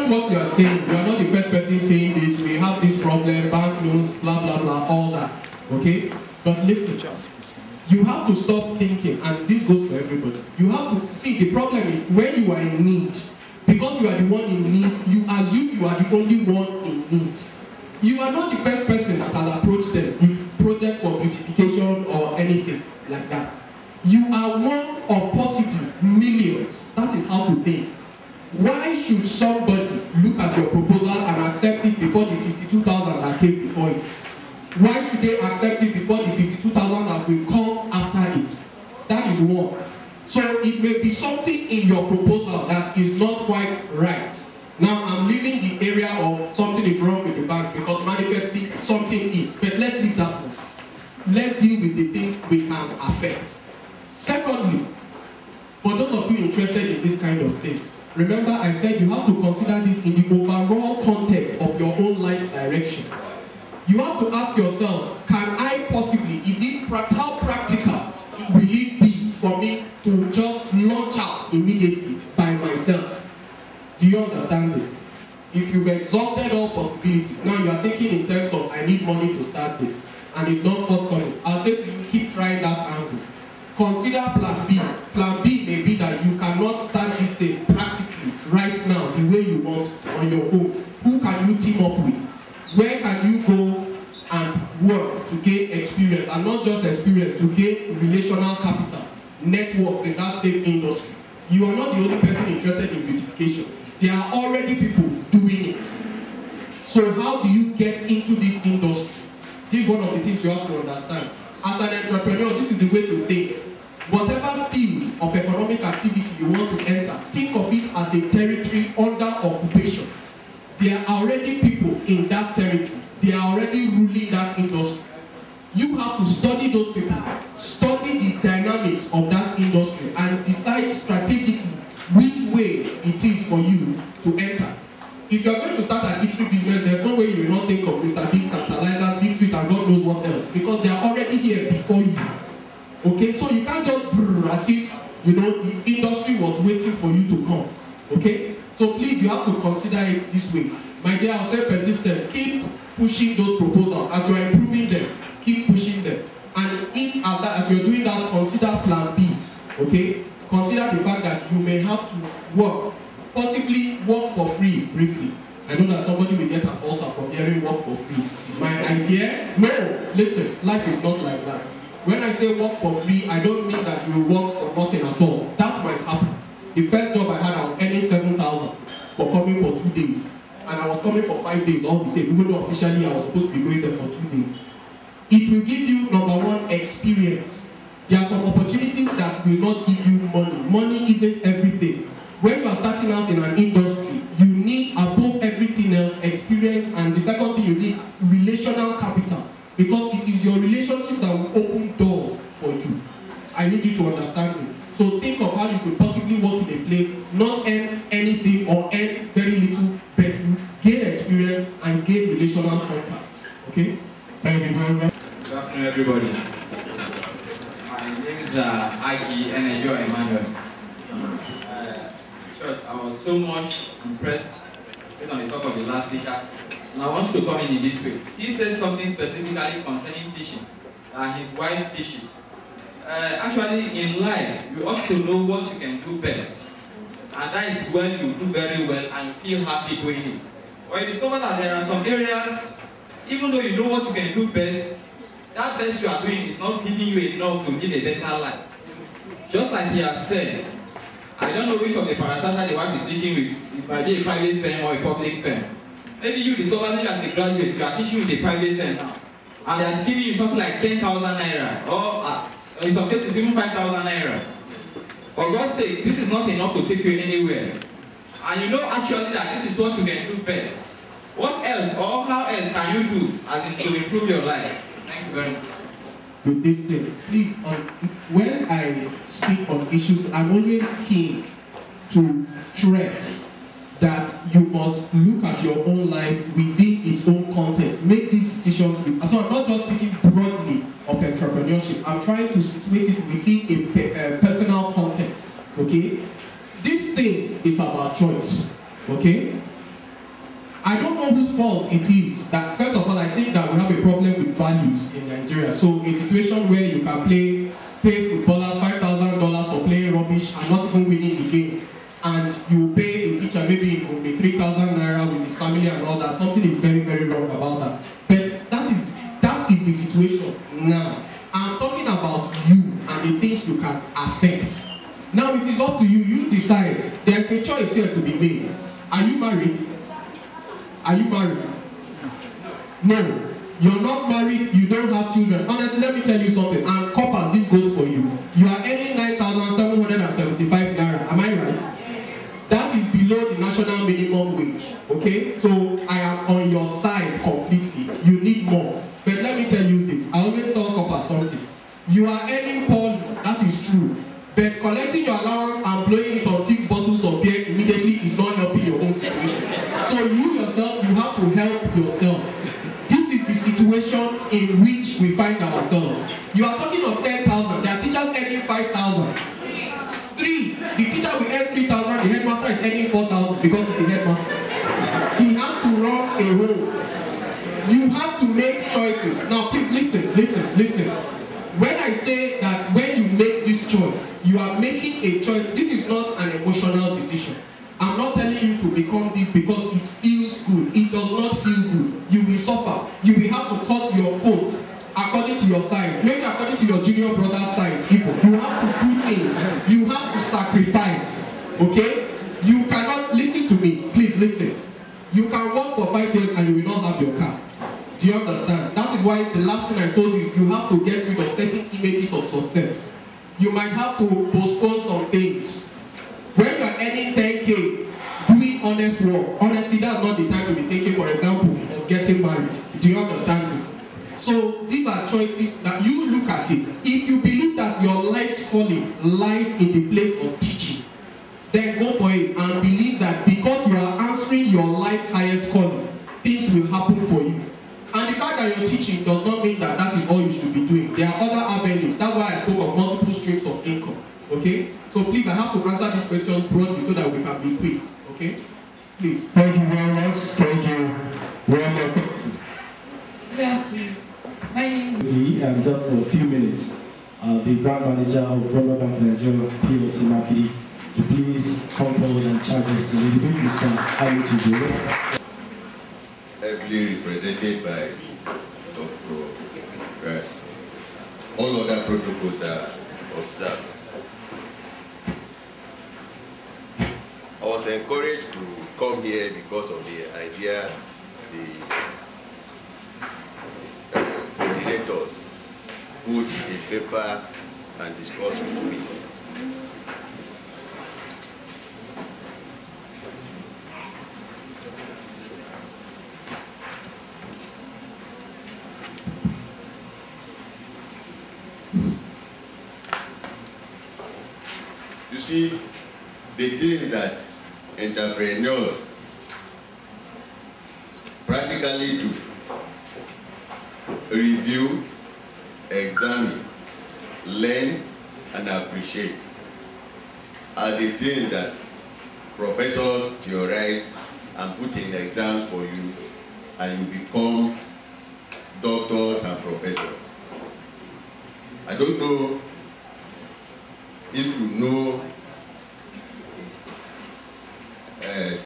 understand what you are saying. You are not the first person saying this. We have this problem, bank loans, blah, blah, blah, all that. Okay? But listen, you have to stop thinking, and this goes for everybody. You have to see, the problem is when you are in need, because you are the one in need, you assume you are the only one in need. You are not the first person that has approached them with project for beautification or anything like that. You are one of possibly millions. That is how to think. Why should somebody look at your proposal and accept it before the 52,000 that came before it? Why should they accept it before the 52,000 that will come after it? That is one. So it may be something in your proposal that is not quite right. Now I'm leaving the area of something is wrong with the bank because manifestly something is. But let's leave that one. Let's deal with the things we can affect. Secondly, for those of you interested in this kind of things, remember I said you have to consider this in the overall context of your own life direction. You have to ask yourself, can I possibly, how practical will it be for me to just launch out immediately by myself? Do you understand this? If you've exhausted all possibilities, now you are thinking in terms of I need money to start this, and it's not forthcoming. I'll say to you, keep trying that angle. Consider plan B. Plan B may be that you cannot start this thing practically right now the way you want on your own. Who can you team up with? Where can you go and work to gain experience, and not just experience, to gain relational capital, networks in that same industry? You are not the only person interested in beautification. There are already people doing it. So how do you get into this industry? This is one of the things you have to understand. As an entrepreneur, this is the way to think. Whatever field of economic activity you want to enter, think of it as a territory under occupation. There are already people in that territory. They are already ruling that industry. You have to study those people, study the dynamics of that industry, and decide strategically which way it is for you to enter. If you are going to start an eatery business, there's no way you will not think of Mr. Big, Tantalizer, Big Treat, and God knows what else, because they are already here before you. Okay, so you can't just as if the industry was waiting for you to come. Okay, so please, you have to consider it this way. My dear, I'll say persistent. Keep pushing those proposals as you are improving them. Keep pushing them, and if as you're doing that, consider plan B. Okay, consider the fact that you may have to work, possibly work for free briefly. I know that somebody will get an ulcer from hearing work for free. My idea? No, listen, life is not like that. When I say work for free, I don't mean that you will work for nothing at all. That might happen. The first job I had, I was earning 7,000 for coming for 2 days. And I was coming for 5 days, all the same, even though officially I was supposed to be going there for 2 days. It will give you, number one, experience. There are some opportunities that will not give you money. Money isn't everything. When you are starting out in an industry, you need, above everything else, experience, and the second thing you need, relational capital. Because it is your relationship that will open doors for you. I need you to understand this. So think of how you could possibly work in a place, not earn anything or earn very little, but gain experience and gain relational contacts. Okay? Thank you very much. Good afternoon, everybody. My name is Aki Enejo Emmanuel. I was so much impressed based on the talk of the last speaker, and I want to come in this way. He said something specifically concerning teaching, that his wife teaches. Actually, in life, you ought to know what you can do best, and that is when you do very well and feel happy doing it. But you discover that there are some areas, even though you know what you can do best, that best you are doing is not giving you enough to live a better life. Just like he has said, I don't know which of the parastatal the wife is teaching with. It might be a private firm or a public firm. Maybe you discover that as a graduate, you are teaching with a private firm now, and they are giving you something like 10,000 naira, or in some cases even 5,000 naira. For God's sake, this is not enough to take you anywhere. And you know actually that this is what you can do best. What else or how else can you do as in to improve your life? Thank you very much. With this thing, please, when I speak on issues, I'm always keen to stress that you must look at your own life within its own context. Make these decisions. So I'm not just speaking broadly of entrepreneurship. I'm trying to situate it within a personal context. Okay? This thing is about choice. Okay? I don't know whose fault it is. That first of all, I think that we have a problem with values in Nigeria. So a situation where you can pay footballers $5,000 for playing rubbish and not even winning the game, and you pay a teacher maybe it will be 3,000 naira with his family and all that. Something is very, very wrong about that. But that is the situation now. I'm talking about you and the things you can affect. Now it is up to you. You decide. There's a choice here to be made. Are you married? Are you married? No. You're not married. You don't have children. Honestly, let me tell you something. And coppers, this goes for you. You are earning 9,775 naira. Am I right? That is below the national minimum wage. Okay? So I am on your side completely. You need more. But let me tell you this. I always tell coppers something. You are earning poorly. That is true. But collecting your allowance and blowing it on 6 bottles of beer immediately is not helping your own situation. So you yourself, you have to help yourself. This is the situation in which we find ourselves. You are talking of 10,000. There are teachers earning 5,000. 3. The teacher will earn 3,000. The headmaster is earning 4,000 because of the headmaster. He has to run a home. You have to make choices. Now please listen. When I say that when you make this choice, you are making a choice. This is not an emotional decision. I'm not telling you to become this because it feels good. It does not feel good. You will suffer. You will have to cut your coat according to your size. Maybe according to your junior brother's size. You have to do things. You have to sacrifice. Okay? You cannot, listen to me. Please listen. You can work for 5 years and you will not have your car. Do you understand? That is why the last thing I told you is you have to get rid of certain images of success. You might have to postpone some things. When you are earning 10K, doing honest work, honestly, that's not the time to be taking, for example, of getting married. Do you understand me? So these are choices that you look at it. If you believe that your life's calling lies in the place of teaching, then go for it and believe that because you are answering your life's highest calling, things will happen for you. And the fact that you're teaching does not mean that that is all you should be doing. There are other avenues. That's why I spoke of multiple streams of income. Okay? So please, I have to answer this question broadly so that we can be quick. Okay? Please. Thank you very much. Thank you very much. Thank you. My name is just for a few minutes, the brand manager of Global Bank Nigeria PLC Marketing, to please come forward and charge us a little bit, Mr. How to do it. Heavily represented by Dr. Rice. All other protocols are observed. I was encouraged to come here because of the ideas the coordinators put in paper and discussed with me. You see, the things that entrepreneurs practically do: review, examine, learn, and appreciate, are the things that professors theorize and put in exams for you, and you become doctors and professors. I don't know if you know